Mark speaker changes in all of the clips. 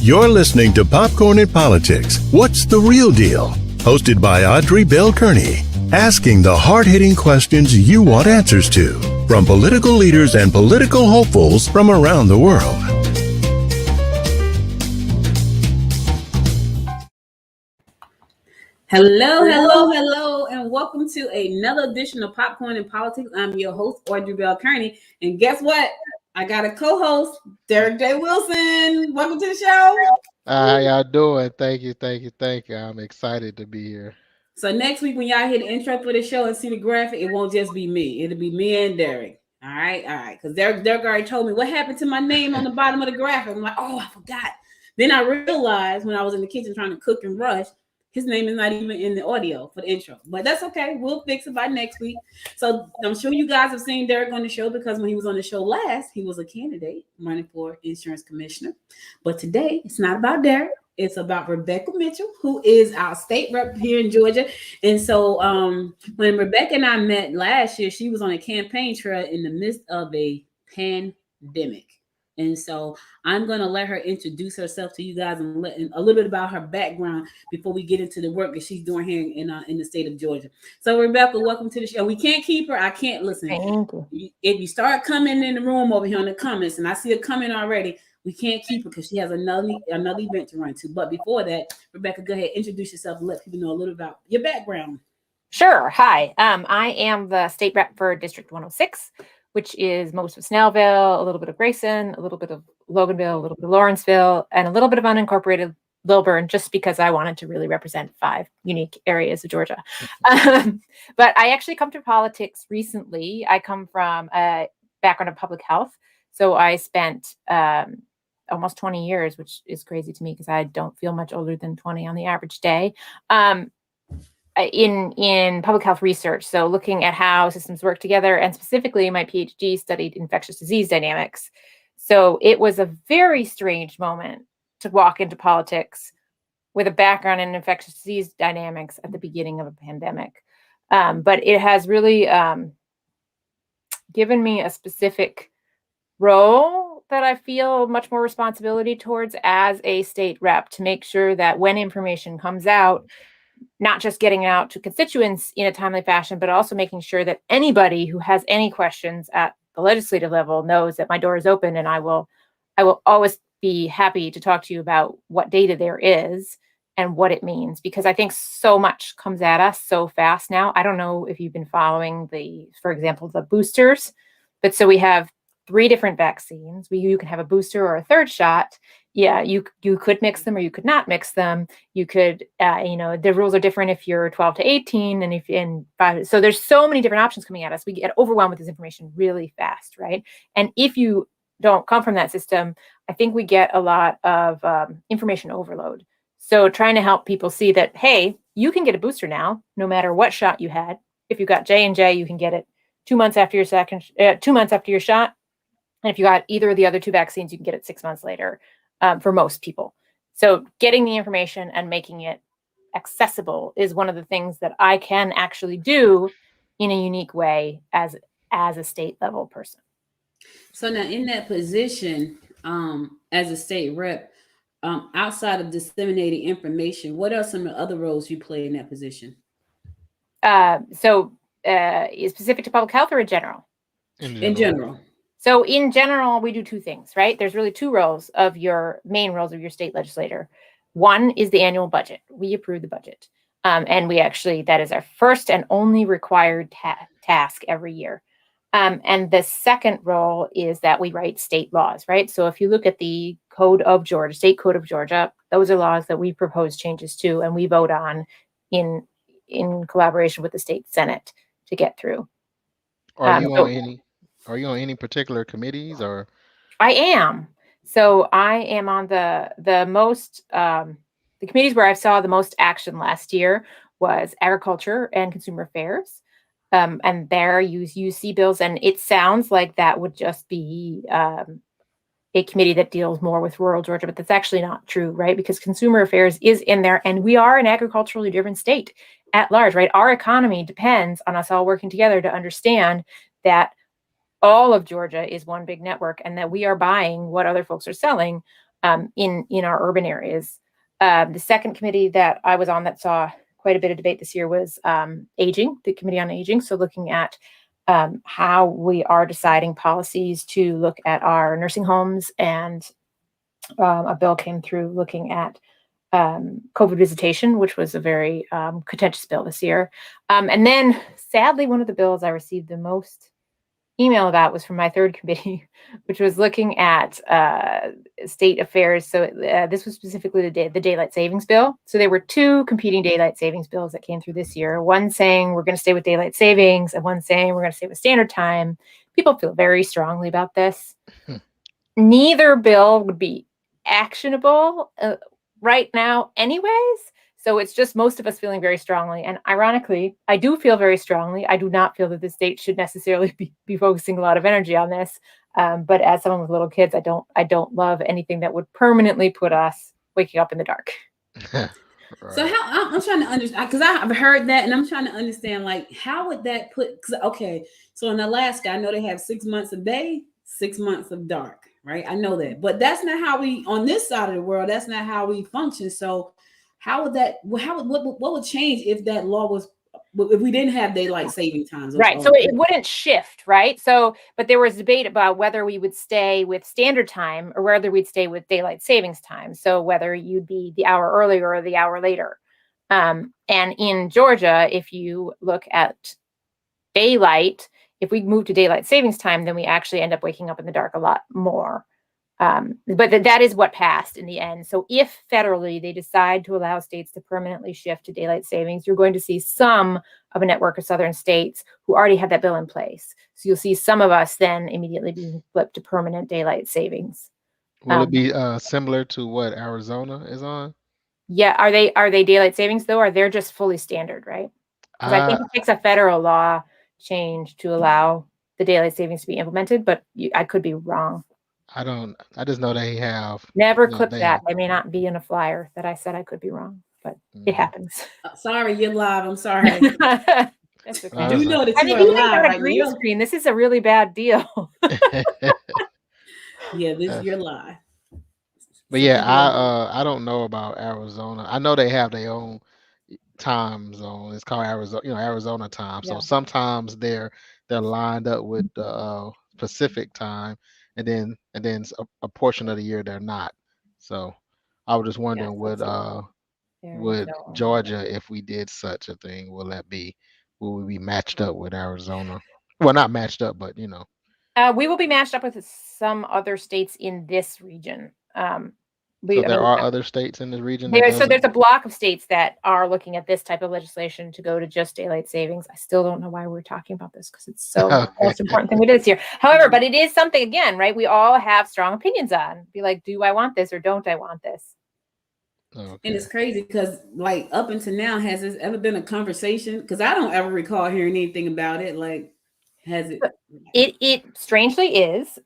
Speaker 1: You're listening to Popcorn and Politics. What's the real deal? Hosted by Audrey Bell Kearney. Asking the hard-hitting questions you want answers to from political leaders and political hopefuls from around the world.
Speaker 2: Hello, and welcome to another edition of Popcorn and Politics. I'm your host, Audrey Bell Kearney, and guess what? I got a co-host, Derek J. Wilson. Welcome to the show.
Speaker 3: How y'all doing? Thank you. I'm excited to be here.
Speaker 2: So next week when y'all hear the intro for the show and see the graphic, it won't just be me. It'll be me and Derek. All right. Because Derek already told me what happened to my name on the bottom of the graphic. I'm like, oh, I forgot. Then I realized when I was in the kitchen trying to cook and rush, his name is not even in the audio for the intro, but that's okay. We'll fix it by next week. So I'm sure you guys have seen Derek on the show because when he was on the show last, he was a candidate running for insurance commissioner. But today it's not about Derek. It's about Rebecca Mitchell, who is our state rep here in Georgia. And so when Rebecca and I met last year, she was on a campaign trail in the midst of a pandemic. And so I'm going to let her introduce herself to you guys and let a little bit about her background before we get into the work that she's doing here in the state of Georgia. So Rebecca, welcome to the show. We can't keep her. I can't listen. If you start coming in the room over here in the comments, and I see a comment already, we can't keep her because she has another event to run to. But before that, Rebecca, go ahead, introduce yourself and let people know a little about your background.
Speaker 4: Sure. Hi. I am the state rep for District 106. Which is most of Snellville, a little bit of Grayson, a little bit of Loganville, a little bit of Lawrenceville, and a little bit of unincorporated Lilburn, just because I wanted to really represent 5 unique areas of Georgia. But I actually come to politics recently. I come from a background of public health. So I spent almost 20 years, which is crazy to me because I don't feel much older than 20 on the average day. In public health research, so looking at how systems work together, and specifically my PhD studied infectious disease dynamics. So it was a very strange moment to walk into politics with a background in infectious disease dynamics at the beginning of a pandemic. But it has really given me a specific role that I feel much more responsibility towards as a state rep to make sure that when information comes out, not just getting it out to constituents in a timely fashion, but also making sure that anybody who has any questions at the legislative level knows that my door is open, and I will always be happy to talk to you about what data there is and what it means, because I think so much comes at us so fast now. I don't know if you've been following for example, the boosters, but so we have 3 different vaccines. You can have a booster or a third shot. Yeah, you could mix them or you could not mix them. You could, the rules are different if you're 12 to 18 and if in 5. So there's so many different options coming at us. We get overwhelmed with this information really fast, right? And if you don't come from that system, I think we get a lot of information overload. So trying to help people see that, hey, you can get a booster now, no matter what shot you had. If you got J&J, you can get it 2 months after your 2 months after your shot. And if you got either of the other 2 vaccines, you can get it 6 months later. For most people. So getting the information and making it accessible is one of the things that I can actually do in a unique way as a state level person.
Speaker 2: So now in that position, as a state rep, outside of disseminating information, what are some of the other roles you play in that position?
Speaker 4: Is specific to public health or in general?
Speaker 2: In general.
Speaker 4: So in general, we do 2 things, right? There's really 2 main roles of your state legislator. One is the annual budget. We approve the budget. And that is our first and only required task every year. And the second role is that we write state laws, right? So if you look at the Code of Georgia, State Code of Georgia, those are laws that we propose changes to and we vote on in collaboration with the state Senate to get through.
Speaker 3: Are you on any particular committees or?
Speaker 4: I am. So I am on the committees where I saw the most action last year was agriculture and consumer affairs. And there you see bills, and it sounds like that would just be a committee that deals more with rural Georgia, but that's actually not true, right? Because consumer affairs is in there, and we are an agriculturally driven state at large, right? Our economy depends on us all working together to understand that all of Georgia is one big network and that we are buying what other folks are selling in our urban areas. The second committee that I was on that saw quite a bit of debate this year was aging, the Committee on Aging. So looking at how we are deciding policies to look at our nursing homes, and a bill came through looking at COVID visitation, which was a very contentious bill this year. And then sadly, one of the bills I received the most email about was from my third committee, which was looking at state affairs. So this was specifically the daylight savings bill. So there were two competing daylight savings bills that came through this year. One saying we're going to stay with daylight savings, and one saying we're going to stay with standard time. People feel very strongly about this. Neither bill would be actionable right now anyways. So it's just most of us feeling very strongly. And ironically, I do feel very strongly. I do not feel that the state should necessarily be focusing a lot of energy on this. But as someone with little kids, I don't love anything that would permanently put us waking up in the dark.
Speaker 3: Right.
Speaker 2: So how I'm trying to understand, because I've heard that, and I'm trying to understand, like, how would that put? Okay, so in Alaska, I know they have 6 months of day, 6 months of dark, right? I know that, but that's not how we on this side of the world. That's not how we function. So how would that? What would change if that law was? If we didn't have daylight saving times,
Speaker 4: right? So it wouldn't shift, right? So, but there was debate about whether we would stay with standard time or whether we'd stay with daylight savings time. So whether you'd be the hour earlier or the hour later. And in Georgia, if you look at daylight, if we move to daylight savings time, then we actually end up waking up in the dark a lot more. But that is what passed in the end. So if federally they decide to allow states to permanently shift to daylight savings, you're going to see some of a network of southern states who already have that bill in place. So you'll see some of us then immediately being flipped to permanent daylight savings.
Speaker 3: Will it be similar to what Arizona is on?
Speaker 4: Yeah. Are they daylight savings though, or they're just fully standard, right? Because I think it takes a federal law change to allow the daylight savings to be implemented, but I could be wrong.
Speaker 3: I just know they have.
Speaker 4: Never clip that. They may not be in a flyer that I said I could be wrong, but it happens.
Speaker 2: Sorry, you're live. I'm sorry.
Speaker 4: That's okay.
Speaker 2: Do know that
Speaker 4: you
Speaker 2: live,
Speaker 4: got a green screen. This is a really bad deal.
Speaker 2: Yeah, you're live.
Speaker 3: But yeah, I don't know about Arizona. I know they have their own time zone. It's called Arizona time. So sometimes they're lined up with the Pacific time, and then a portion of the year they're not. So I was just wondering, would Georgia, if we did such a thing, will we be matched up with Arizona? Well, not matched up, but
Speaker 4: we will be matched up with some other states in this region.
Speaker 3: There are other states in this region.
Speaker 4: So there's a block of states that are looking at this type of legislation to go to just daylight savings. I still don't know why we're talking about this, because it's so the most important thing we did this year. However, but it is something, again, right? We all have strong opinions on. Be like, do I want this or don't I want this?
Speaker 2: Okay. And it's crazy because, like, up until now, has this ever been a conversation? Because I don't ever recall hearing anything about it. Like, has it?
Speaker 4: It strangely is.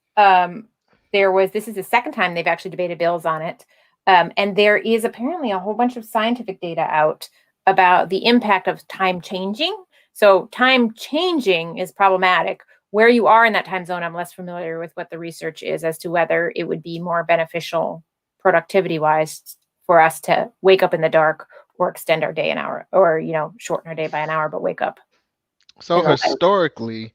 Speaker 4: This is the second time they've actually debated bills on it. And there is apparently a whole bunch of scientific data out about the impact of time changing. So time changing is problematic. Where you are in that time zone, I'm less familiar with what the research is as to whether it would be more beneficial productivity-wise for us to wake up in the dark or extend our day an hour, or, shorten our day by an hour, but wake up.
Speaker 3: So historically,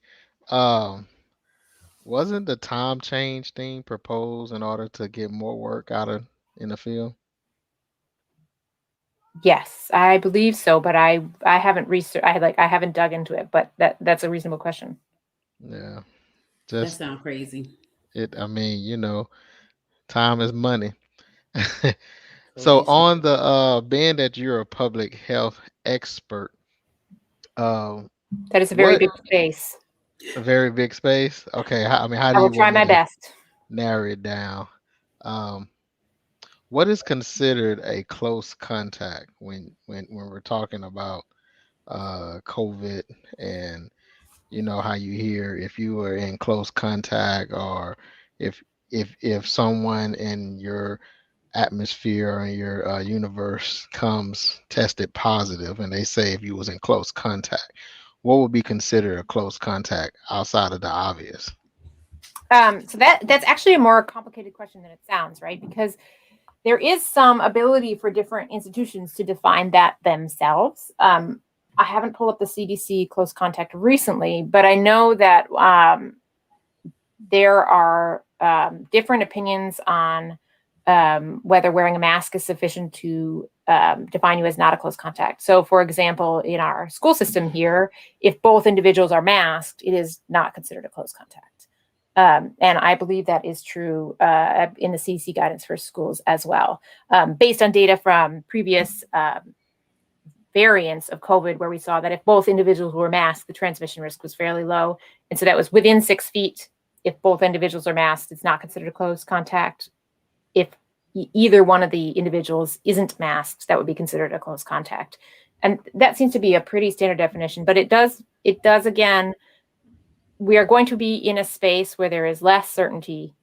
Speaker 3: wasn't the time change thing proposed in order to get more work in the field?
Speaker 4: Yes, I believe so, but I haven't researched. I haven't dug into it, but that's a reasonable question.
Speaker 3: Yeah,
Speaker 2: that sounds crazy.
Speaker 3: Time is money. So on the being that you're a public health expert,
Speaker 4: that is a very big space.
Speaker 3: A very big space. Okay, how do you?
Speaker 4: I will try my best.
Speaker 3: Narrow it down. What is considered a close contact when we're talking about COVID, and how you hear if you were in close contact, or if someone in your atmosphere or your universe comes tested positive, and they say if you was in close contact, what would be considered a close contact outside of the obvious?
Speaker 4: So that's actually a more complicated question than it sounds, right? Because there is some ability for different institutions to define that themselves. I haven't pulled up the CDC close contact recently, but I know that there are different opinions on whether wearing a mask is sufficient to define you as not a close contact. So, for example, in our school system here, if both individuals are masked, it is not considered a close contact. And I believe that is true in the CDC guidance for schools as well, based on data from previous variants of COVID, where we saw that if both individuals were masked, the transmission risk was fairly low. And so that was within 6 feet. If both individuals are masked, it's not considered a close contact. If either one of the individuals isn't masked, that would be considered a close contact. And that seems to be a pretty standard definition, but it does again, we are going to be in a space where there is less certainty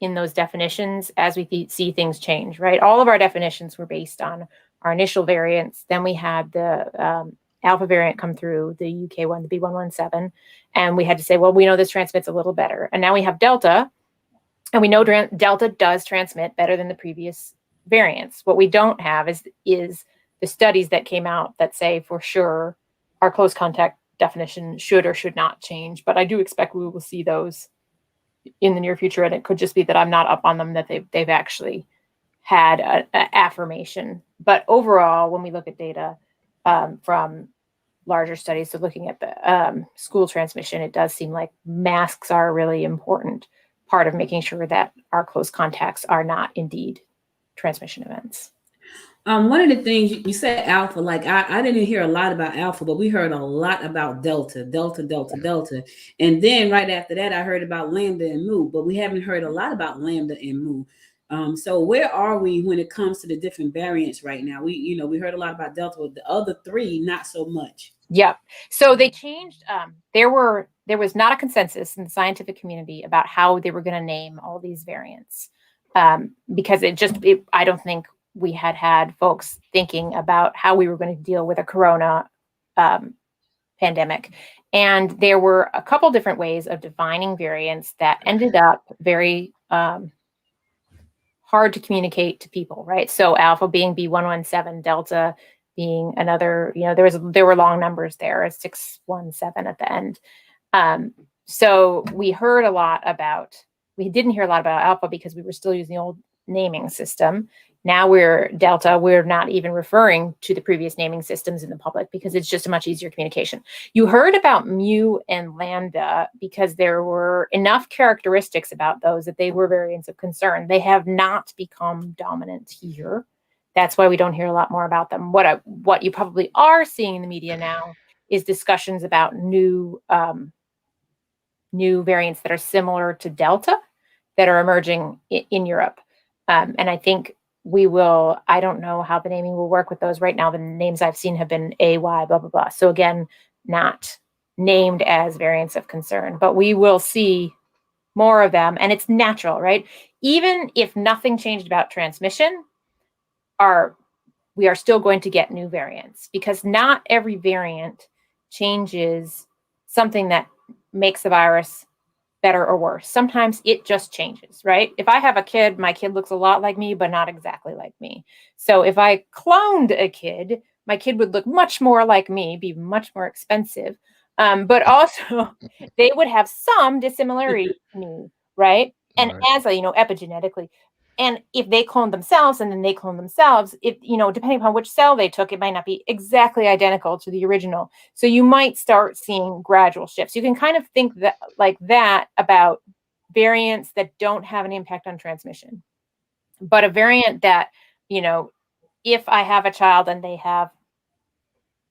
Speaker 4: in those definitions as we see things change, right? All of our definitions were based on our initial variants. Then we had the Alpha variant come through, the UK one, the B117, and we had to say, well, we know this transmits a little better. And now we have Delta, and we know Delta does transmit better than the previous variants. What we don't have is the studies that came out that say for sure our close contact definition should or should not change. But I do expect we will see those in the near future, and it could just be that I'm not up on them, that they've actually had an affirmation. But overall, when we look at data from larger studies, so looking at the school transmission, it does seem like masks are a really important part of making sure that our close contacts are not indeed transmission events.
Speaker 2: One of the things you said Alpha, like I didn't hear a lot about Alpha, but we heard a lot about Delta. And then right after that, I heard about Lambda and Mu, but we haven't heard a lot about Lambda and Mu. So where are we when it comes to the different variants right now? We heard a lot about Delta, but the other three, not so much.
Speaker 4: Yep. So they changed. There was not a consensus in the scientific community about how they were going to name all these variants, because I don't think we had folks thinking about how we were going to deal with a corona pandemic. And there were a couple different ways of defining variants that ended up very hard to communicate to people, right? So Alpha being B117, Delta being another, there were long numbers there, 617 at the end. So we didn't hear a lot about Alpha because we were still using the old naming system. Now we're Delta. We're not even referring to the previous naming systems in the public because it's just a much easier communication. You heard about Mu and Lambda because there were enough characteristics about those that they were variants of concern. They have not become dominant here. That's why we don't hear a lot more about them. What you probably are seeing in the media now is discussions about new variants that are similar to Delta that are emerging in Europe. And I think I don't know how the naming will work with those right now. The names I've seen have been AY, blah, blah, blah. So again, not named as variants of concern, but we will see more of them. And it's natural, right? Even if nothing changed about transmission, we are still going to get new variants because not every variant changes something that makes the virus better or worse. Sometimes it just changes, right? If I have a kid, my kid looks a lot like me, but not exactly like me. So if I cloned a kid, my kid would look much more like me, be much more expensive. But also they would have some dissimilarity to me, right? And as epigenetically, and if they clone themselves and then they clone themselves, depending upon which cell they took, it might not be exactly identical to the original. So you might start seeing gradual shifts. You can kind of think that about variants that don't have an impact on transmission. But a variant that, if I have a child and they have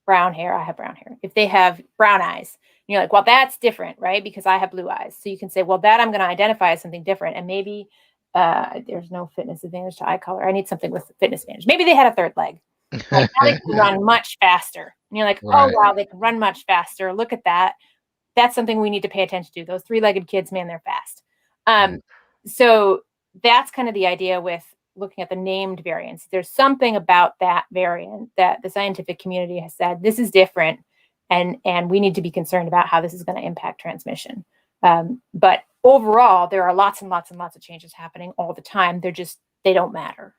Speaker 4: brown hair, I have brown hair. If they have brown eyes, you're like, well, that's different, right? Because I have blue eyes. So you can say, well, that I'm going to identify as something different. And maybe there's no fitness advantage to eye color. I need something with fitness advantage. Maybe they had a third leg. Like, now they can run much faster. And you're like, oh, wow, they can run much faster. Look at that. That's something we need to pay attention to. Those three-legged kids, man, they're fast. So that's kind of the idea with looking at the named variants. There's something about that variant that the scientific community has said, this is different, and we need to be concerned about how this is going to impact transmission. But overall, there are lots and lots and lots of changes happening all the time. They don't matter.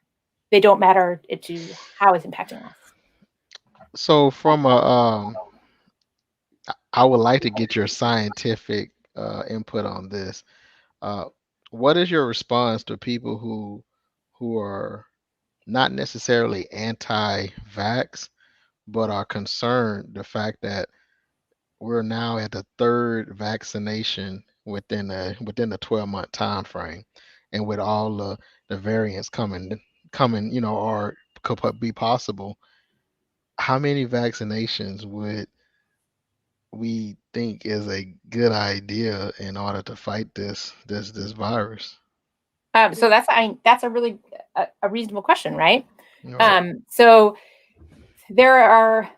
Speaker 4: They don't matter to how it's impacting us.
Speaker 3: So from I would like to get your scientific input on this. Uh, what is your response to people who are not necessarily anti-vax, but are concerned the fact that we're now at the third vaccination within the 12-month time frame, and with all the variants coming, or could be possible, how many vaccinations would we think is a good idea in order to fight this virus?
Speaker 4: So that's a really a reasonable question, right?
Speaker 3: Right.
Speaker 4: So there are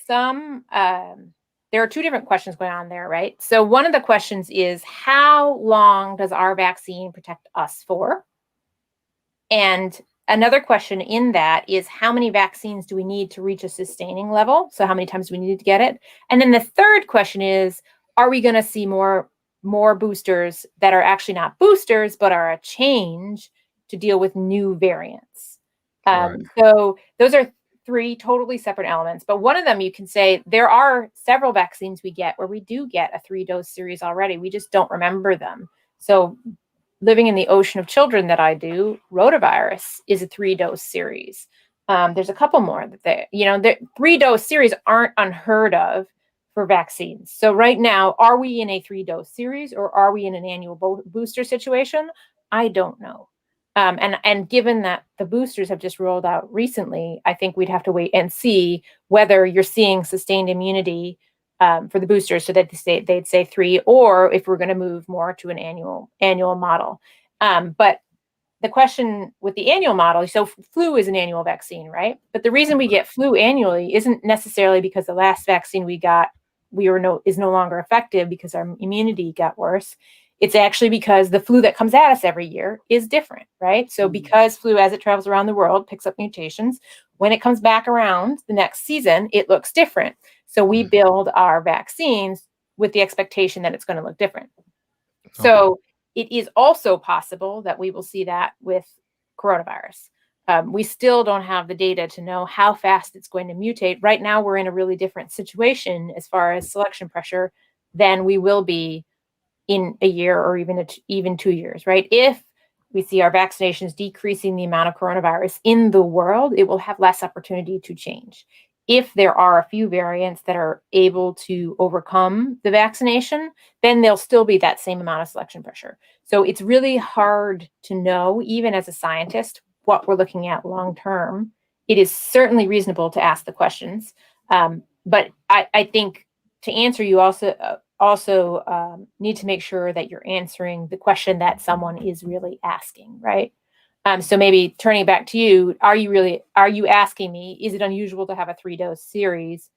Speaker 4: some there are two different questions going on there, right? So one of the questions is, how long does our vaccine protect us for? And another question in that is, how many vaccines do we need to reach a sustaining level? So how many times do we need to get it? And then the third question is, are we going to see more boosters that are actually not boosters, but are a change to deal with new variants?
Speaker 3: Right.
Speaker 4: So those are three totally separate elements. But one of them, you can say, there are several vaccines we get where we do get a 3-dose series already. We just don't remember them. So living in the ocean of children that I do, rotavirus is a 3-dose series. There's a couple more that the 3-dose series aren't unheard of for vaccines. So right now, are we in a 3-dose series, or are we in an annual booster situation? I don't know. And given that the boosters have just rolled out recently, I think we'd have to wait and see whether you're seeing sustained immunity for the boosters, so that they'd say 3, or if we're going to move more to an annual model. But the question with the annual model, so flu is an annual vaccine, right? But the reason we get flu annually isn't necessarily because the last vaccine we got is no longer effective because our immunity got worse. It's actually because the flu that comes at us every year is different, right? So because flu, as it travels around the world, picks up mutations, when it comes back around the next season, it looks different. So we build our vaccines with the expectation that it's going to look different. So it is also possible that we will see that with coronavirus. We still don't have the data to know how fast it's going to mutate. Right now, we're in a really different situation as far as selection pressure than we will be in a year, or even 2 years, right? If we see our vaccinations decreasing the amount of coronavirus in the world, it will have less opportunity to change. If there are a few variants that are able to overcome the vaccination, then there'll still be that same amount of selection pressure. So it's really hard to know, even as a scientist, what we're looking at long term. It is certainly reasonable to ask the questions. But I think to answer, you also need to make sure that you're answering the question that someone is really asking, right? So maybe turning back to you, are you asking me, is it unusual to have a 3-dose series?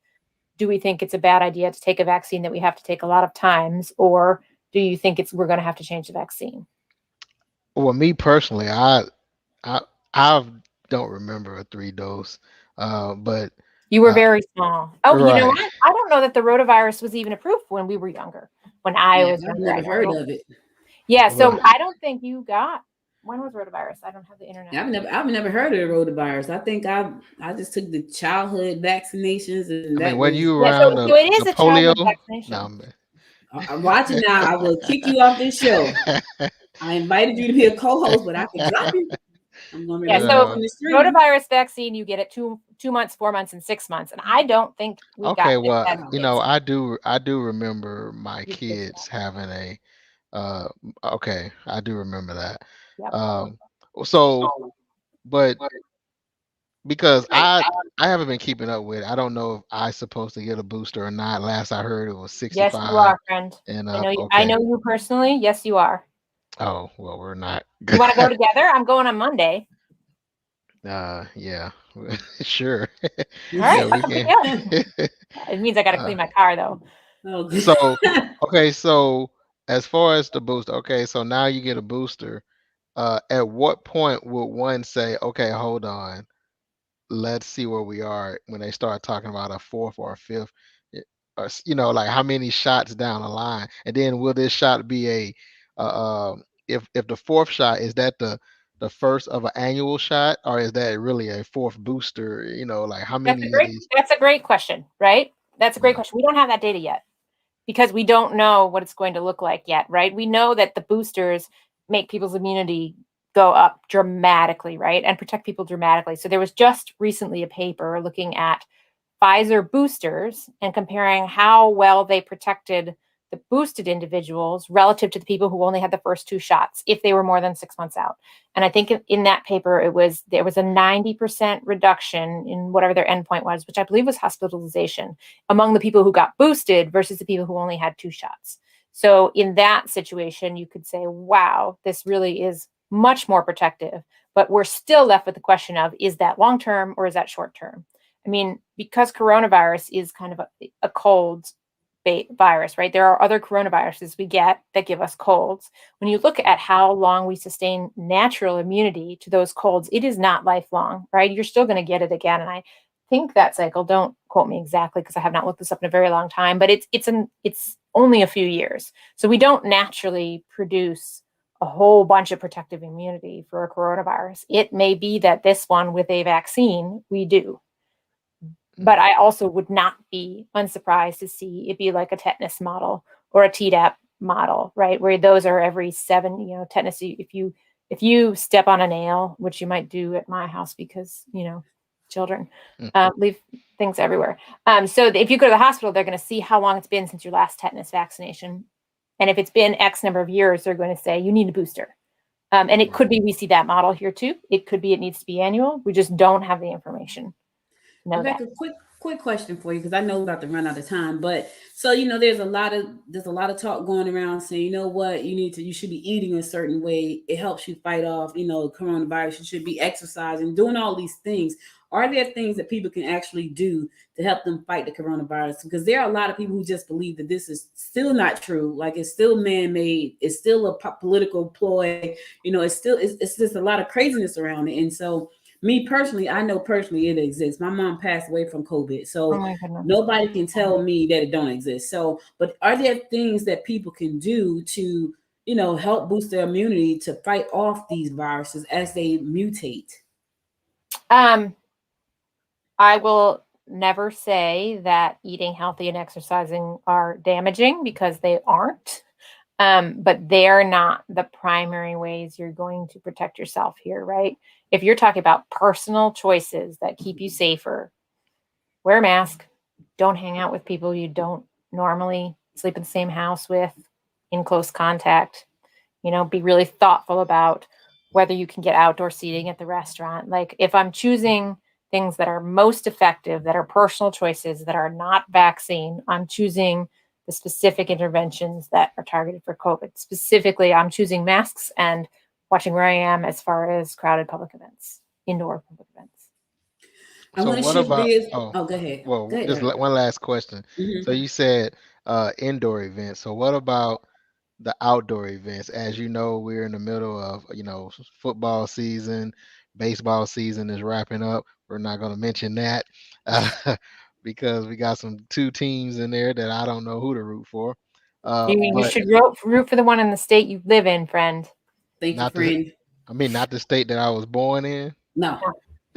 Speaker 4: Do we think it's a bad idea to take a vaccine that we have to take a lot of times, or do you think we're going to have to change the vaccine?
Speaker 3: Well, me personally, I don't remember a 3-dose, but
Speaker 4: you were very small. Oh, you know
Speaker 3: right.
Speaker 4: what? I don't know that the rotavirus was even approved when we were younger. When I was
Speaker 2: I've
Speaker 4: younger,
Speaker 2: never heard of it.
Speaker 4: Yeah, so
Speaker 3: Well,
Speaker 4: I don't think you got. When was rotavirus? I don't have the internet.
Speaker 2: I've never heard of the rotavirus. I think I just took the childhood vaccinations, and
Speaker 3: I mean,
Speaker 2: that
Speaker 3: when
Speaker 2: was.
Speaker 3: you
Speaker 4: Yeah, so
Speaker 3: around
Speaker 4: it is
Speaker 3: the
Speaker 4: a childhood
Speaker 3: polio,
Speaker 4: vaccination.
Speaker 3: no, man.
Speaker 2: I'm watching now. I will kick you off this show. I invited you to be a co-host, but I could drop you. I'm going to
Speaker 4: Yeah,
Speaker 2: remove you
Speaker 4: so
Speaker 2: from the stream.
Speaker 4: rotavirus vaccine, you get it 2 months, 4 months, and 6 months, and I don't think we got
Speaker 3: Okay,
Speaker 4: it
Speaker 3: well,
Speaker 4: as kids.
Speaker 3: I do remember my
Speaker 4: You kids
Speaker 3: kids
Speaker 4: got
Speaker 3: having a okay, I do remember that.
Speaker 4: it. Yep.
Speaker 3: So, but because I haven't been keeping up with it, I don't know if I supposed to get a booster or not. Last I heard it was
Speaker 4: Yes, you
Speaker 3: 65
Speaker 4: are, friend.
Speaker 3: and
Speaker 4: I
Speaker 3: up.
Speaker 4: know you. I
Speaker 3: Okay.
Speaker 4: know you personally. Yes, you are.
Speaker 3: Oh, well, we're not.
Speaker 4: You want to go together? I'm going on Monday.
Speaker 3: Yeah. Sure.
Speaker 4: All right,
Speaker 3: Yeah, we
Speaker 4: that's a big
Speaker 3: can.
Speaker 4: deal. It means I got to clean my car, though.
Speaker 2: Oh,
Speaker 3: So, okay, so as far as the booster, okay, so now you get a booster. At what point would one say, okay, hold on, let's see where we are when they start talking about a fourth or a fifth, or like how many shots down the line, and then will this shot be if the fourth shot, is that the first of an annual shot, or is that really a fourth booster? Like how many of these?
Speaker 4: That's a great question, right? That's a great
Speaker 3: Yeah.
Speaker 4: question. We don't have that data yet because we don't know what it's going to look like yet, right? We know that the boosters make people's immunity go up dramatically, right? And protect people dramatically. So there was just recently a paper looking at Pfizer boosters and comparing how well they protected the boosted individuals relative to the people who only had the first 2 shots if they were more than 6 months out. And I think in that paper, there was a 90% reduction in whatever their endpoint was, which I believe was hospitalization among the people who got boosted versus the people who only had 2 shots. So in that situation, you could say, wow, this really is much more protective, but we're still left with the question of, is that long-term or is that short-term? I mean, because coronavirus is kind of a cold virus, right? There are other coronaviruses we get that give us colds. When you look at how long we sustain natural immunity to those colds, it is not lifelong, right? You're still going to get it again. And I think that cycle, don't quote me exactly because I have not looked this up in a very long time, but it's only a few years. So we don't naturally produce a whole bunch of protective immunity for a coronavirus. It may be that this one with a vaccine, we do. But I also would not be unsurprised to see it be like a tetanus model or a Tdap model, right? Where those are every 7, tetanus. If you step on a nail, which you might do at my house because, children leave things everywhere. So if you go to the hospital, they're going to see how long it's been since your last tetanus vaccination. And if it's been X number of years, they're going to say, you need a booster. And it could be we see that model here too. It could be it needs to be annual. We just don't have the information.
Speaker 2: Rebecca, quick question for you because I know we're about to run out of time. But so there's a lot of talk going around saying, you know what, you should be eating a certain way. It helps you fight off, coronavirus. You should be exercising, doing all these things. Are there things that people can actually do to help them fight the coronavirus? Because there are a lot of people who just believe that this is still not true. Like it's still man-made. It's still a political ploy. It's just a lot of craziness around it. And so me personally, I know personally it exists. My mom passed away from COVID. So nobody can tell me that it don't exist. So, but are there things that people can do to, help boost their immunity to fight off these viruses as they mutate?
Speaker 4: I will never say that eating healthy and exercising are damaging because they aren't. But they're not the primary ways you're going to protect yourself here, right? If you're talking about personal choices that keep you safer, wear a mask, don't hang out with people you don't normally sleep in the same house with, in close contact, be really thoughtful about whether you can get outdoor seating at the restaurant. Like if I'm choosing things that are most effective, that are personal choices, that are not vaccine, I'm choosing the specific interventions that are targeted for COVID. Specifically, I'm choosing masks and watching where I am as far as crowded public events, indoor public events.
Speaker 3: So what about?
Speaker 2: Go ahead.
Speaker 3: Well,
Speaker 2: Go ahead,
Speaker 3: just
Speaker 2: Eric.
Speaker 3: one last question.
Speaker 2: Mm-hmm.
Speaker 3: So you said indoor events. So what about the outdoor events? As you know, we're in the middle of football season, baseball season is wrapping up. We're not going to mention that because we got some 2 teams in there that I don't know who to root for.
Speaker 4: You should root for the one in the state you live in, friend.
Speaker 2: Thank you, friend.
Speaker 3: Not the state that I was born in.
Speaker 2: No.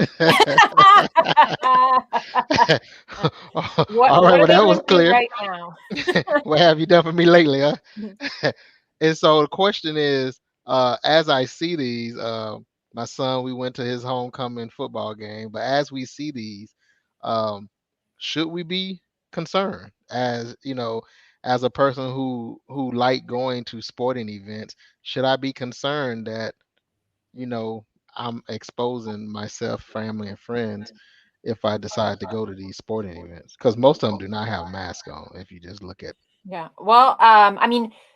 Speaker 3: All right, well that was clear.
Speaker 4: Right now.
Speaker 3: What have you done for me lately, huh? And so the question is, as I see these, my son, we went to his homecoming football game, but as we see these, should we be concerned as as a person who like going to sporting events? Should I be concerned that I'm exposing myself, family, and friends if I decide to go to these sporting events? Because most of them do not have masks on. If you just look at
Speaker 4: Yeah. Well,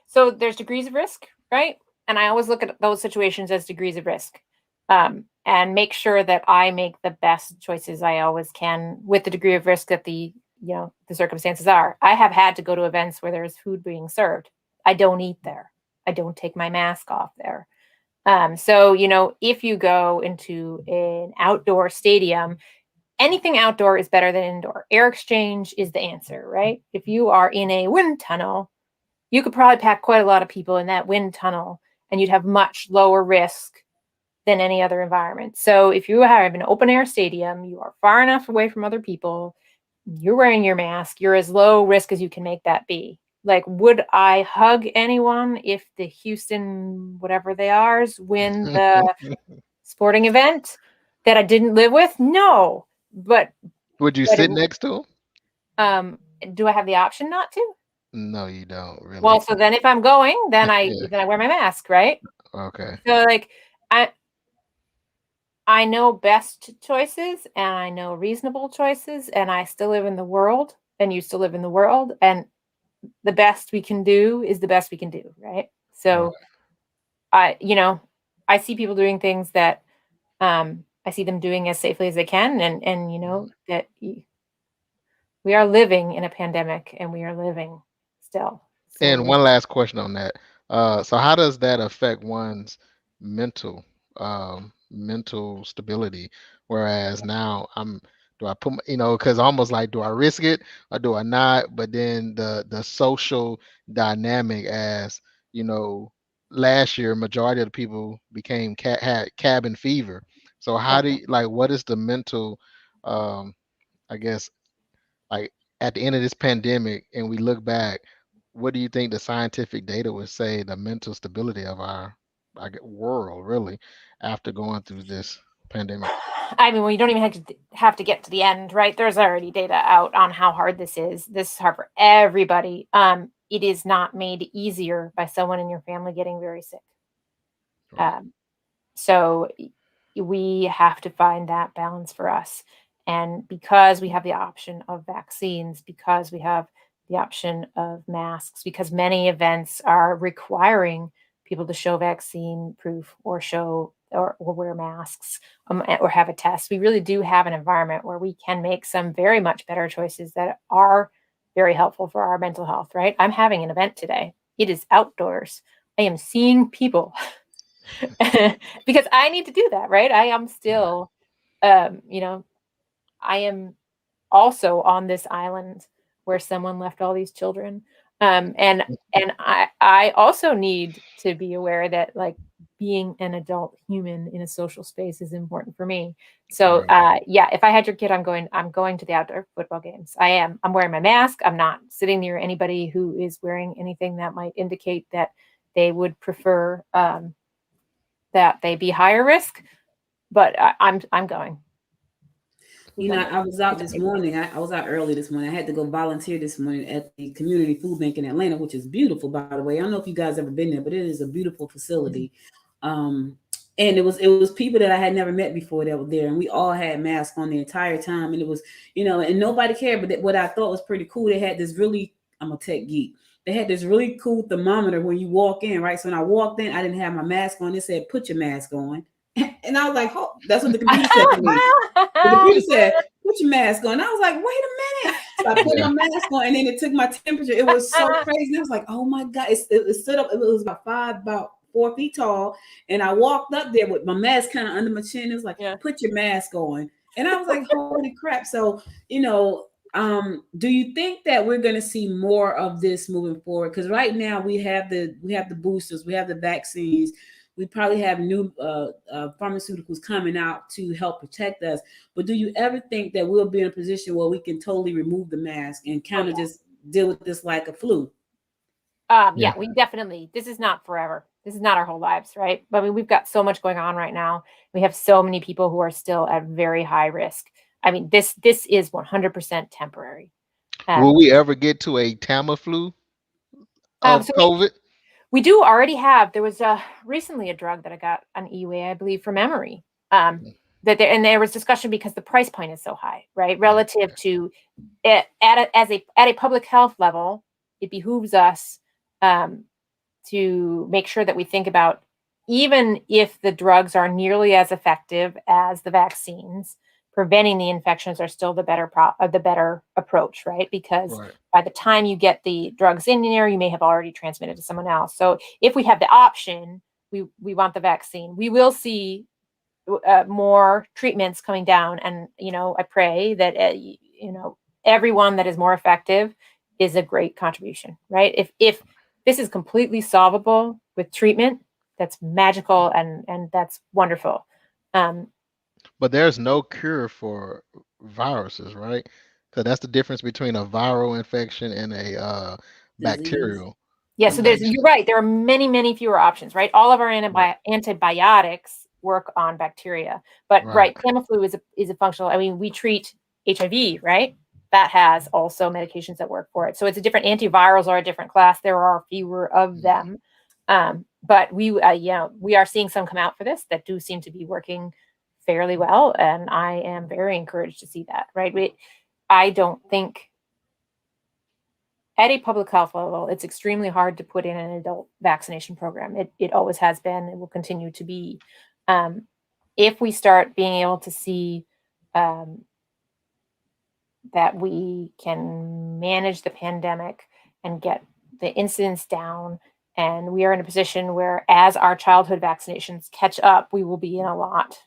Speaker 4: so there's degrees of risk, right? And I always look at those situations as degrees of risk, and make sure that I make the best choices I always can with the degree of risk that the circumstances are. I have had to go to events where there's food being served. I don't eat there. I don't take my mask off there. So, if you go into an outdoor stadium, anything outdoor is better than indoor. Air exchange is the answer, right? If you are in a wind tunnel, you could probably pack quite a lot of people in that wind tunnel, and you'd have much lower risk than any other environment. So if you have an open air stadium, you are far enough away from other people, you're wearing your mask, you're as low risk as you can make that be. Like, would I hug anyone if the Houston, whatever they are, win the sporting event that I didn't live with? No. But
Speaker 3: Would you sit next to him?
Speaker 4: Do I have the option not to?
Speaker 3: No, you don't really.
Speaker 4: Well, so then if I'm going, then I wear my mask, right?
Speaker 3: Okay.
Speaker 4: So like I know best choices and I know reasonable choices, and I still live in the world and you still live in the world, and the best we can do is the best we can do, right? So I see people doing things that I see them doing as safely as they can, and that we are living in a pandemic, and we are living still. So
Speaker 3: And one last question on that. So how does that affect one's mental mental stability? Whereas now do I put because almost like, do I risk it or do I not? But then the social dynamic, as last year majority of the people had cabin fever. So how do you, like, what is the mental I guess, like, at the end of this pandemic and we look back, what do you think the scientific data would say the mental stability of our world really after going through this pandemic?
Speaker 4: I mean, well, you don't even have to get to the end, right? There's already data out on how hard this is. This is hard for everybody. It is not made easier by someone in your family getting very sick.
Speaker 3: Right.
Speaker 4: So we have to find that balance for us. And because we have the option of vaccines, because we have the option of masks, because many events are requiring people to show vaccine proof or wear masks, or have a test, we really do have an environment where we can make some very much better choices that are very helpful for our mental health, right? I'm having an event today. It is outdoors. I am seeing people. Because I need to do that, right? I am still, I am also on this island where someone left all these children. And I also need to be aware that, like, being an adult human in a social space is important for me. So if I had your kid, I'm going to the outdoor football games. I'm wearing my mask. I'm not sitting near anybody who is wearing anything that might indicate that they would prefer that they be higher risk, but I'm going.
Speaker 2: I was out this morning. I was out early this morning. I had to go volunteer this morning at the community food bank in Atlanta, which is beautiful, by the way. I don't know if you guys ever been there, but it is a beautiful facility. And it was people that I had never met before that were there, and we all had masks on the entire time. And it was, and nobody cared. But what I thought was pretty cool, they had this really, I'm a tech geek. They had this really cool thermometer when you walk in, right? So when I walked in, I didn't have my mask on. It said, "Put your mask on." And I was like, "Oh," that's what the computer said to me. The computer said, "Put your mask on." I was like, "Wait a minute." So I put my mask on, and then it took my temperature. It was so crazy. I was like, "Oh my God." It stood up. It was about 4 feet tall. And I walked up there with my mask kind of under my chin. It was like, "Put your mask on." And I was like, holy crap. So, do you think that we're going to see more of this moving forward? Because right now we have the boosters, we have the vaccines. We probably have new pharmaceuticals coming out to help protect us. But do you ever think that we'll be in a position where we can totally remove the mask and kind of just deal with this like a flu?
Speaker 4: We definitely, this is not forever. This is not our whole lives, right? I mean, we've got so much going on right now. We have so many people who are still at very high risk. I mean, this is 100% temporary.
Speaker 3: Will we ever get to a Tamiflu of COVID?
Speaker 4: We do already have. There was recently a drug that I got on EUA, I believe, from Emory. And there was discussion because the price point is so high, right? Relative to it, at a public health level, it behooves us to make sure that we think about, even if the drugs are nearly as effective as the vaccines, preventing the infections are still the better approach, right? Because by the time you get the drugs in there, you may have already transmitted to someone else. So if we have the option, we want the vaccine. We will see more treatments coming down, and I pray that everyone that is more effective is a great contribution, right? If this is completely solvable with treatment. That's magical and that's wonderful.
Speaker 3: But there's no cure for viruses, right? Because that's the difference between a viral infection and a
Speaker 2: Disease.
Speaker 3: bacterial
Speaker 4: Yeah, so
Speaker 3: infection.
Speaker 4: you're right. There are many, many fewer options, right? All of our antibiotics work on bacteria, but
Speaker 3: Right.
Speaker 4: Tamiflu is a functional. I mean, we treat HIV, right? That has also medications that work for it. So it's a different antivirals are a different class. There are fewer of them, but we are seeing some come out for this that do seem to be working fairly well, and I am very encouraged to see that. Right? I don't think. At a public health level, it's extremely hard to put in an adult vaccination program. It always has been. It will continue to be. If we start being able to see that we can manage the pandemic and get the incidence down, and we are in a position where, as our childhood vaccinations catch up, we will be in a lot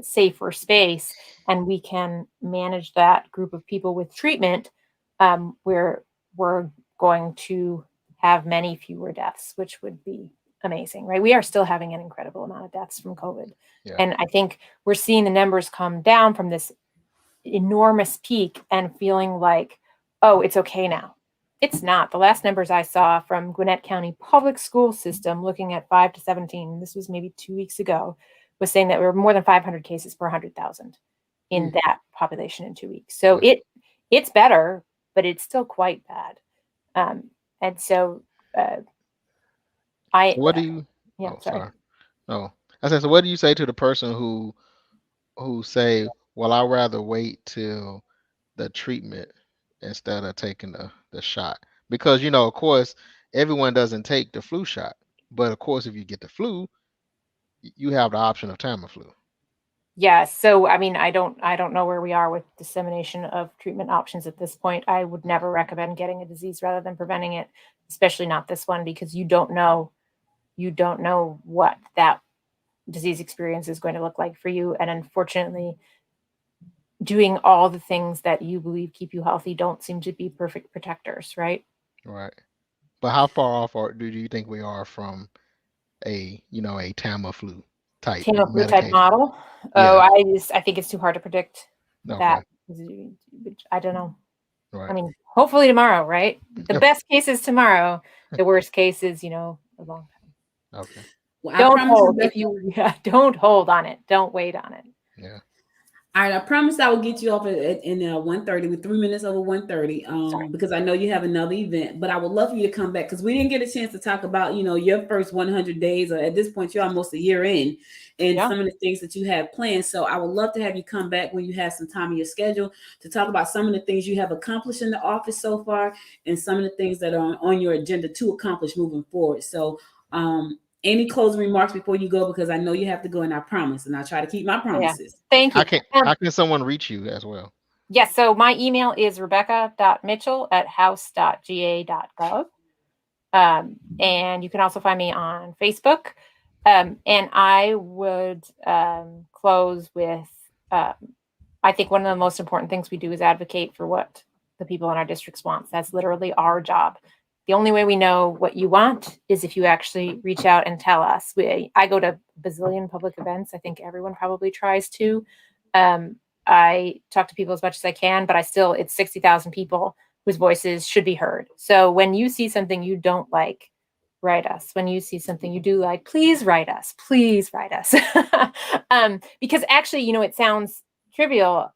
Speaker 4: safer space, and we can manage that group of people with treatment. We're going to have many fewer deaths, which would be amazing, right? We are still having an incredible amount of deaths from COVID.
Speaker 3: Yeah.
Speaker 4: And I think we're seeing the numbers come down from this enormous peak and feeling like, oh, it's okay now. It's not. The last numbers I saw from Gwinnett County Public School System, looking at 5 to 17, this was maybe 2 weeks ago, was saying that we were more than 500 cases per 100,000 in that population in 2 weeks. So it's better, but it's still quite bad. And so
Speaker 3: What do you?
Speaker 4: yeah,
Speaker 3: Oh,
Speaker 4: sorry.
Speaker 3: sorry. Oh, I said. So what do you say to the person who say, "Well, I'd rather wait till the treatment instead of taking the shot," because of course, everyone doesn't take the flu shot, but of course, if you get the flu, you have the option of Tamiflu.
Speaker 4: Yeah. So, I mean, I don't know where we are with dissemination of treatment options at this point. I would never recommend getting a disease rather than preventing it, especially not this one, because you don't know what that disease experience is going to look like for you. And unfortunately, doing all the things that you believe keep you healthy don't seem to be perfect protectors, right?
Speaker 3: Right. But how far off do you think we are from a Tamiflu type
Speaker 4: Tamiflu type
Speaker 3: medication?
Speaker 4: model. Oh,
Speaker 3: Yeah.
Speaker 4: I think it's too hard to predict
Speaker 3: Okay.
Speaker 4: that. I don't know.
Speaker 3: Right.
Speaker 4: I mean, hopefully tomorrow, right? The best case is tomorrow. The worst case is, a long time.
Speaker 3: Okay.
Speaker 2: Well,
Speaker 4: Don't hold don't hold on it. Don't wait on it.
Speaker 3: Yeah.
Speaker 2: All right, I promised I would get you off in 1:30 with 3 minutes over 1:30. Because I know you have another event, but I would love for you to come back because we didn't get a chance to talk about your first 100 days, or at this point you're almost a year in, and some of the things that you have planned. So I would love to have you come back when you have some time in your schedule to talk about some of the things you have accomplished in the office so far, and some of the things that are on your agenda to accomplish moving forward. So any closing remarks before you go? Because I know you have to go, and I promise, and I try to keep my promises.
Speaker 4: Yeah. Thank you.
Speaker 3: How can someone reach you as well?
Speaker 4: Yes. So my email is rebecca.mitchell@house.ga.gov. And you can also find me on Facebook. And I would close with, I think one of the most important things we do is advocate for what the people in our districts want. That's literally our job. The only way we know what you want is if you actually reach out and tell us. I go to a bazillion public events. I think everyone probably tries to. I talk to people as much as I can, but it's 60,000 people whose voices should be heard. So when you see something you don't like, write us. When you see something you do like, please write us. Please write us. Because actually, it sounds trivial,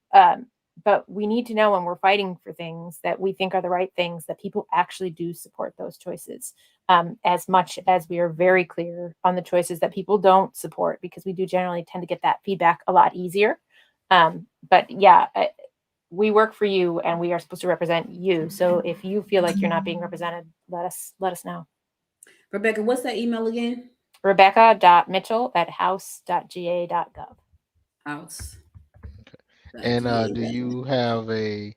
Speaker 4: but we need to know when we're fighting for things that we think are the right things, that people actually do support those choices, as much as we are very clear on the choices that people don't support, because we do generally tend to get that feedback a lot easier. But yeah, we work for you and we are supposed to represent you. So if you feel like you're not being represented, let us know.
Speaker 2: Rebecca, what's that email again?
Speaker 4: Rebecca.mitchell@house.ga.gov.
Speaker 2: House.
Speaker 3: And do you have a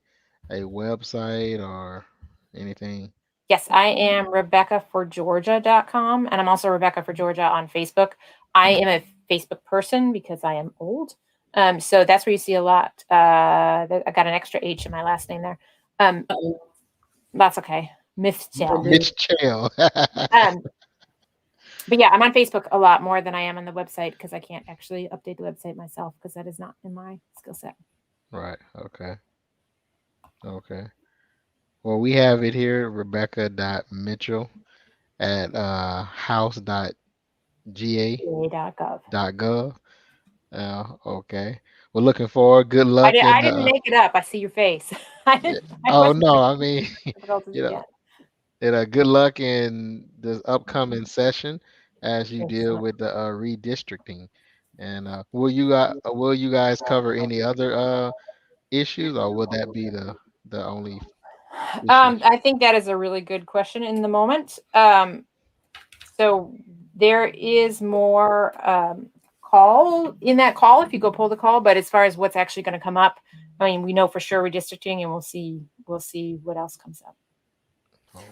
Speaker 3: website or anything?
Speaker 4: Yes, I am RebeccaForGeorgia.com, and I'm also Rebecca for Georgia on Facebook. I am a Facebook person because I am old. So that's where you see a lot. I got an extra H in my last name there. That's okay. Michelle.
Speaker 3: Michelle.
Speaker 4: But yeah, I'm on Facebook a lot more than I am on the website because I can't actually update the website myself because that is not in my skill set.
Speaker 3: Right. Okay. Okay. Well, we have it here, Rebecca.Mitchell at house.ga.gov.
Speaker 4: GA.gov.
Speaker 3: Okay. We're looking forward. Good luck
Speaker 4: I
Speaker 3: in
Speaker 4: didn't make it up. I see your face. I
Speaker 3: oh
Speaker 4: wasn't
Speaker 3: no, I mean,
Speaker 4: difficult to
Speaker 3: you know,
Speaker 4: get.
Speaker 3: and good luck in this upcoming session as you
Speaker 4: Thank you so
Speaker 3: deal
Speaker 4: much.
Speaker 3: with the redistricting. And will you guys cover any other issues, or will that be the only issue?
Speaker 4: I think that is a really good question in the moment. So there is more call in that call if you go pull the call, but as far as what's actually going to come up, I mean, we know for sure redistricting, and we'll see what else comes up.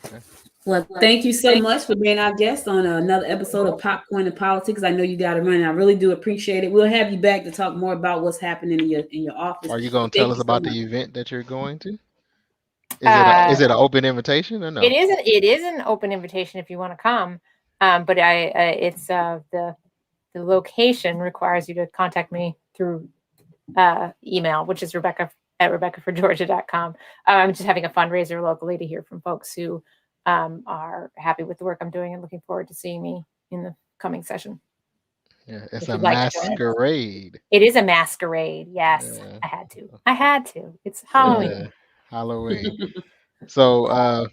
Speaker 3: Okay.
Speaker 2: Well, thank you so much for being our guest on another episode of Popcorn and Politics. I know you got to run. I really do appreciate it. We'll have you back to talk more about what's happening in your office.
Speaker 3: Are you going to tell us about the event that you're going to? Is it an open invitation or no?
Speaker 4: It is an open invitation if you want to come. But it's the location requires you to contact me through email, which is Rebecca@RebeccaForGeorgia.com. I'm just having a fundraiser locally to hear from folks who are happy with the work I'm doing and looking forward to seeing me in the coming session.
Speaker 3: Yeah, it's a masquerade.
Speaker 4: It is a masquerade. Yes, yeah. I had to. It's Halloween.
Speaker 3: Yeah, Halloween. So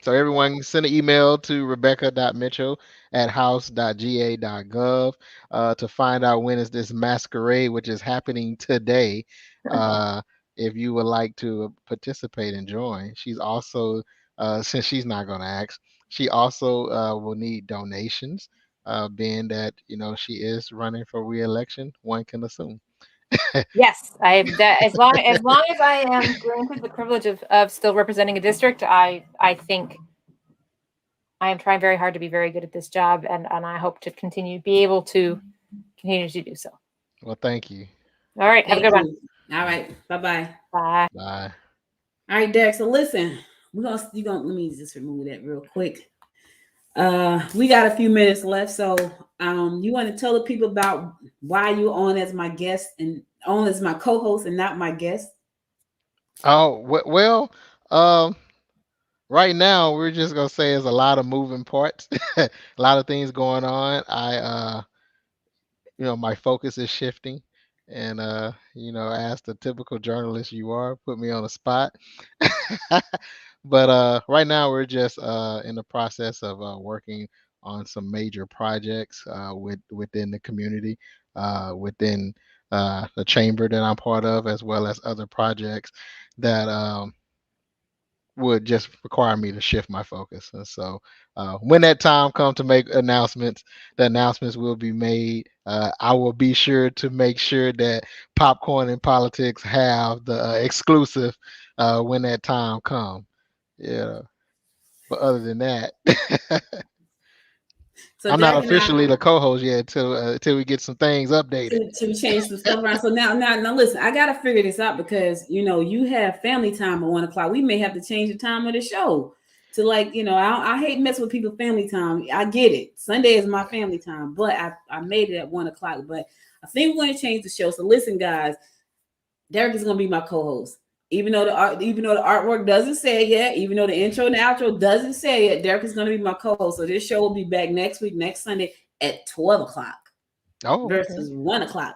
Speaker 3: everyone send an email to Rebecca.Mitchell@house.ga.gov to find out when is this masquerade, which is happening today. If you would like to participate and join. She's also, since she's not going to ask, she also will need donations, being that, she is running for re-election, one can assume.
Speaker 4: Yes, as long as I am granted the privilege of still representing a district, I think I am trying very hard to be very good at this job, and I hope to be able to continue to do so.
Speaker 3: Well, thank you.
Speaker 4: All right, have a good one.
Speaker 2: All right, bye-bye.
Speaker 4: Bye.
Speaker 3: Bye.
Speaker 2: All right, Derek. So listen, let me just remove that real quick. We got a few minutes left, so you want to tell the people about why you're on as my guest and on as my co-host and not my guest?
Speaker 3: Oh, well, right now we're just gonna say there's a lot of moving parts, a lot of things going on. My focus is shifting, and as the typical journalist you are, put me on the spot. But right now we're just in the process of working on some major projects within the community, within the chamber that I'm part of, as well as other projects that would just require me to shift my focus. And so when that time comes to make announcements, the announcements will be made. I will be sure to make sure that Popcorn and Politics have the exclusive when that time comes. Yeah. But other than that, so I'm not officially the co-host yet until we get some things updated.
Speaker 2: To change some stuff around. So now listen, I gotta figure this out because you have family time at 1:00. We may have to change the time of the show to I hate messing with people's family time. I get it. Sunday is my family time, but I made it at 1:00. But I think we're gonna change the show. So listen, guys, Derek is gonna be my co-host. Even though the artwork doesn't say it yet, even though the intro and the outro doesn't say it, Derek is going to be my co-host. So this show will be back next Sunday at 12:00 versus 1:00.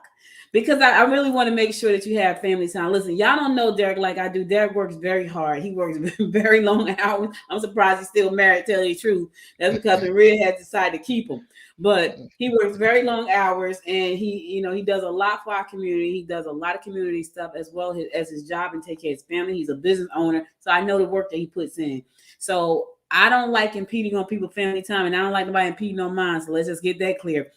Speaker 2: Because I really want to make sure that you have family time. Listen, y'all don't know Derek like I do. Derek works very hard. He works very long hours. I'm surprised he's still married, tell you the truth. That's because Maria has decided to keep him. But he works very long hours, and he does a lot for our community. He does a lot of community stuff as well as his job and take care of his family. He's a business owner, so I know the work that he puts in. So I don't like impeding on people's family time, and I don't like nobody impeding on mine. So let's just get that clear.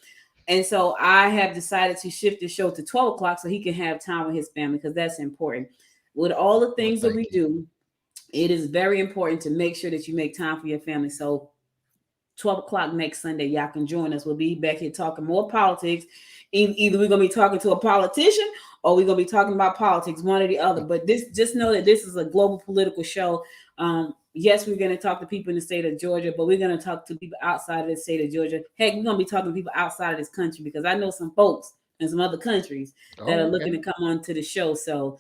Speaker 2: And so I have decided to shift the show to 12:00 so he can have time with his family because that's important. With all the things that we do, it is very important to make sure that you make time for your family. So 12:00 next Sunday, y'all can join us. We'll be back here talking more politics. Either we're going to be talking to a politician or we're going to be talking about politics, one or the other. But just know that this is a global political show. yes, we're going to talk to people in the state of Georgia, but we're going to talk to people outside of the state of Georgia. Heck, we're going to be talking to people outside of this country, because I know some folks in some other countries that are looking to come on to the show. So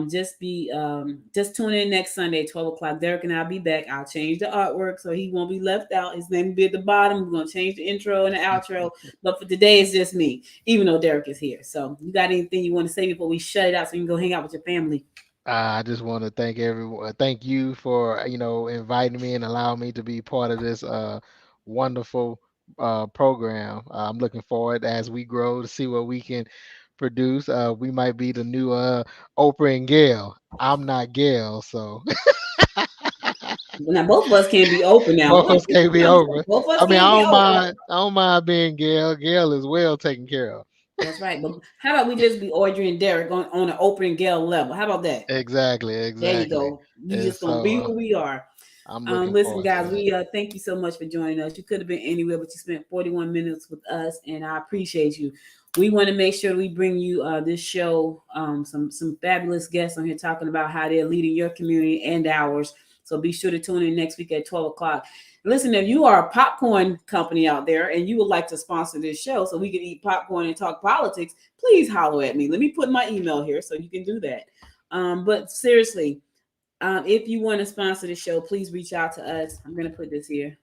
Speaker 2: just tune in next Sunday, 12 o'clock. Derek and I'll be back. I'll change the artwork so he won't be left out. His name will be at the bottom. We're going to change the intro and the outro. But for today, it's just me, even though Derek is here. So you got anything you want to say before we shut it out so you can go hang out with your family?
Speaker 3: I just want to thank everyone. Thank you for inviting me and allowing me to be part of this wonderful program. I'm looking forward as we grow to see what we can produce. We might be the new Oprah and Gail. I'm not Gail, so
Speaker 2: Now both of us can't be open now.
Speaker 3: both of us can't be Oprah.
Speaker 2: Both of us
Speaker 3: I mean,
Speaker 2: can't
Speaker 3: I
Speaker 2: be
Speaker 3: don't
Speaker 2: open.
Speaker 3: mind. I don't mind being Gail. Gail is well taken care of.
Speaker 2: That's right. But how about we just be Audrey and Derek on an Oprah and Gail level? How about that?
Speaker 3: Exactly.
Speaker 2: There you go. You just gonna be who we are.
Speaker 3: I'm looking
Speaker 2: listen,
Speaker 3: forward to
Speaker 2: guys,
Speaker 3: that.
Speaker 2: we thank you so much for joining us. You could have been anywhere, but you spent 41 minutes with us, and I appreciate you. We want to make sure we bring you this show, some fabulous guests on here talking about how they're leading your community and ours. So be sure to tune in next week at 12 o'clock. Listen, if you are a popcorn company out there and you would like to sponsor this show so we can eat popcorn and talk politics, please holler at me. Let me put my email here so you can do that. But seriously, if you want to sponsor the show, please reach out to us. I'm going to put this here.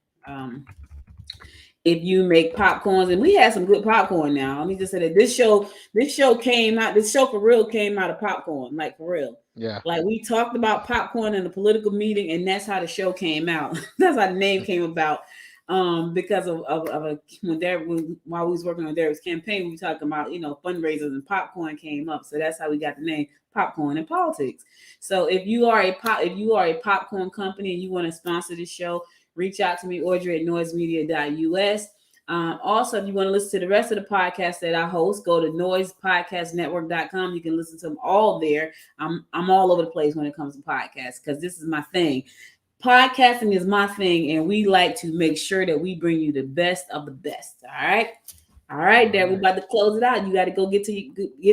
Speaker 2: If you make popcorns, and we had some good popcorn now. Let me just say that this show for real came out of popcorn, like for real.
Speaker 3: Yeah.
Speaker 2: Like we talked about popcorn in a political meeting, and that's how the show came out. That's how the name came about. Because of while we was working on Derek's campaign, we talking about, fundraisers, and popcorn came up. So that's how we got the name Popcorn and Politics. So if you are a popcorn company and you want to sponsor this show, reach out to me, Audrey at noisemedia.us. Also, if you want to listen to the rest of the podcasts that I host, go to noisepodcastnetwork.com. You can listen to them all there. I'm all over the place when it comes to podcasts because this is my thing. Podcasting is my thing, and we like to make sure that we bring you the best of the best. All right, Dad, we're about to close it out. You got to go get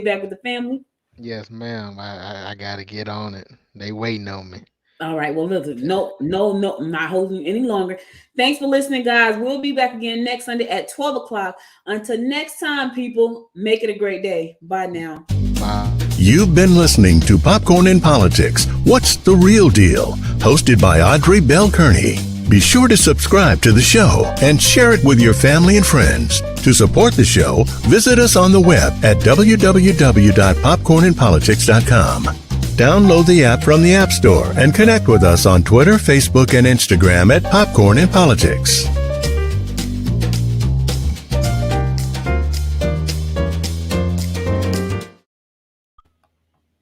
Speaker 2: back with the family.
Speaker 3: Yes, ma'am. I got to get on it. They waiting on me.
Speaker 2: All right. Well, listen, no, I'm not holding you any longer. Thanks for listening, guys. We'll be back again next Sunday at 12 o'clock. Until next time, people, make it a great day. Bye now.
Speaker 3: Bye.
Speaker 1: You've been listening to Popcorn in Politics. What's the Real Deal? Hosted by Audrey Bell Kearney. Be sure to subscribe to the show and share it with your family and friends. To support the show, visit us on the web at www.popcorninpolitics.com. Download the app from the App Store and connect with us on Twitter, Facebook, and Instagram at Popcorn in Politics.